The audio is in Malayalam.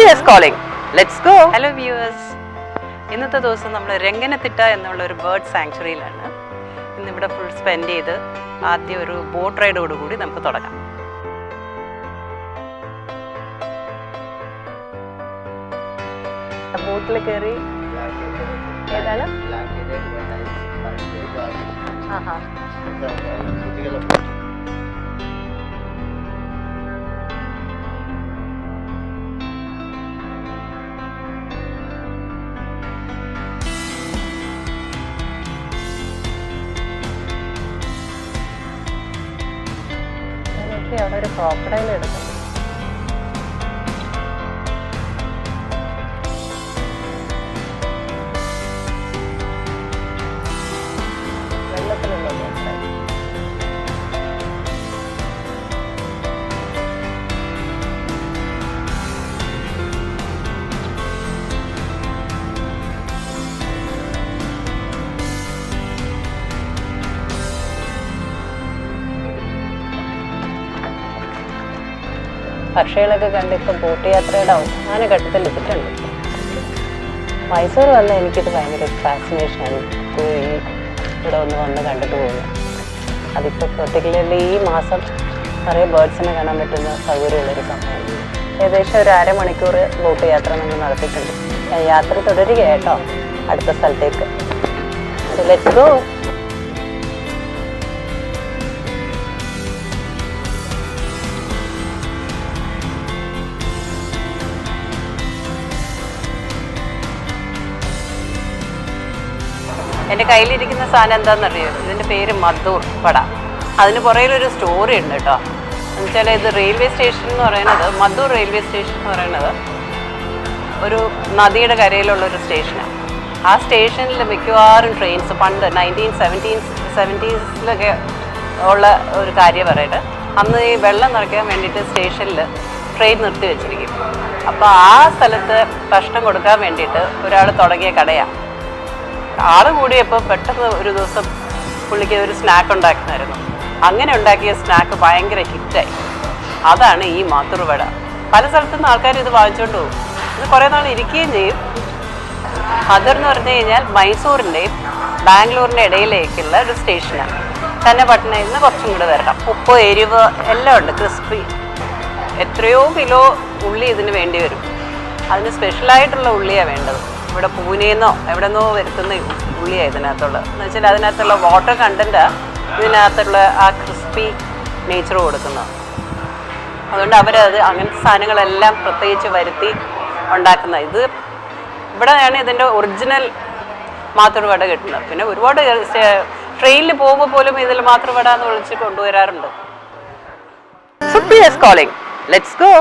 Supriya is calling. Let's go. Hello viewers. ഇന്നത്തെ ദിവസം നമ്മൾ രംഗനത്തിട്ട എന്നുള്ള ഒരു ബേർഡ് സാങ്ച്വറിയിലാണ്. ഇന്നിവിടെ ഫുൾ സ്പെൻഡ് ചെയ്ത് ആദ്യം ഒരു ബോട്ട് റൈഡോട് കൂടി നമുക്ക് തുടങ്ങാം. ബോട്ടിൽ കയറി ഏതാണ് അവിടെ ഒരു ക്രോക്കഡൈൽ എടുക്കും. വെള്ളത്തിലുള്ള ക്രോക്കഡൈൽ. പക്ഷികളൊക്കെ കണ്ട് ഇപ്പോൾ ബോട്ട് യാത്രയുടെ അവസാന ഘട്ടത്തിലെത്തിയിട്ടുണ്ട്. മൈസൂർ വന്ന എനിക്കിത് ഭയങ്കര ഫാസിനേഷനാണ്. ഇവിടെ ഒന്ന് വന്ന് കണ്ടിട്ട് പോകുന്നത്. അതിപ്പോൾ പെർട്ടിക്കുലർലി ഈ മാസം നിറയെ ബേർഡ്സിനെ കാണാൻ പറ്റുന്ന സൗകര്യമുള്ളൊരു സമയമാണ്. ഏകദേശം ഒരു അരമണിക്കൂർ ബോട്ട് യാത്ര നമ്മൾ നടത്തിയിട്ടുണ്ട്. യാത്ര തുടരുക കേട്ടോ അടുത്ത സ്ഥലത്തേക്ക്. So let's go. എൻ്റെ കയ്യിലിരിക്കുന്ന സാധനം എന്താണെന്നറിയോ? ഇതിൻ്റെ പേര് മദ്ദൂർ വട. അതിന് പുറകിലൊരു സ്റ്റോറി ഉണ്ട് കേട്ടോ. എന്നുവെച്ചാൽ ഇത് റെയിൽവേ സ്റ്റേഷൻ എന്ന് പറയുന്നത്, മദ്ദൂർ റെയിൽവേ സ്റ്റേഷൻ എന്ന് പറയുന്നത് ഒരു നദിയുടെ കരയിലുള്ളൊരു സ്റ്റേഷനാണ്. ആ സ്റ്റേഷനിൽ മിക്കവാറും ട്രെയിൻസ് പണ്ട് 1970s ഉള്ള ഒരു കാര്യം പറയട്ടെ, അന്ന് ഈ വെള്ളം നിറയ്ക്കാൻ വേണ്ടിയിട്ട് സ്റ്റേഷനിൽ ട്രെയിൻ നിർത്തി വെച്ചിരിക്കും. അപ്പോൾ ആ സ്ഥലത്ത് ഭക്ഷണം കൊടുക്കാൻ വേണ്ടിയിട്ട് ഒരാൾ തുടങ്ങിയ കടയാണ്. ആൾ കൂടിയപ്പോൾ പെട്ടെന്ന് ഒരു ദിവസം പുള്ളിക്ക് ഒരു സ്നാക്ക് ഉണ്ടാക്കുന്നായിരുന്നു. അങ്ങനെ ഉണ്ടാക്കിയ സ്നാക്ക് ഭയങ്കര ഹിറ്റായി. അതാണ് ഈ മാത്തൂർ വട. പല സ്ഥലത്തുനിന്ന് ആൾക്കാർ ഇത് വാങ്ങിച്ചുകൊണ്ട് പോകും. ഇത് കുറേ നാൾ ഇരിക്കുകയും ചെയ്യും. മദർ എന്ന് പറഞ്ഞു കഴിഞ്ഞാൽ മൈസൂരിൻ്റെയും ബാംഗ്ലൂരിൻ്റെ ഇടയിലേക്കുള്ള ഒരു സ്റ്റേഷനാണ്. തന്നെ പട്ടണയിൽ നിന്ന് കുറച്ചും കൂടെ വരണം. ഉപ്പ്, എരിവ് എല്ലാം ഉണ്ട്. ക്രിസ്പി. എത്രയോ കിലോ ഉള്ളി ഇതിന് വേണ്ടി വരും. അതിന് സ്പെഷ്യലായിട്ടുള്ള ഉള്ളിയാണ് വേണ്ടത്. ഇവിടെ പൂനെന്നോ എവിടെ നിന്നോ വരുത്തുന്ന ഉള്ളിയാണ് ഇതിനകത്തുള്ളത്. എന്ന് വെച്ചാൽ അതിനകത്തുള്ള വാട്ടർ കണ്ടൻറ്റാണ് ഇതിനകത്തുള്ള ആ ക്രിസ്പി നേച്ചർ കൊടുക്കുന്നത്. അതുകൊണ്ട് അവരത് അങ്ങനത്തെ സാധനങ്ങളെല്ലാം പ്രത്യേകിച്ച് വരുത്തി ഉണ്ടാക്കുന്നത്. ഇത് ഇവിടെയാണ് ഇതിൻ്റെ ഒറിജിനൽ മാത്തൂർ വട കിട്ടുന്നത്. പിന്നെ ഒരുപാട് ട്രെയിനിൽ പോകുമ്പോൾ പോലും ഇതിൽ മാത്തൂർ വട എന്ന് വിളിച്ച് കൊണ്ടുവരാറുണ്ട്. Supriya is calling. Let's go.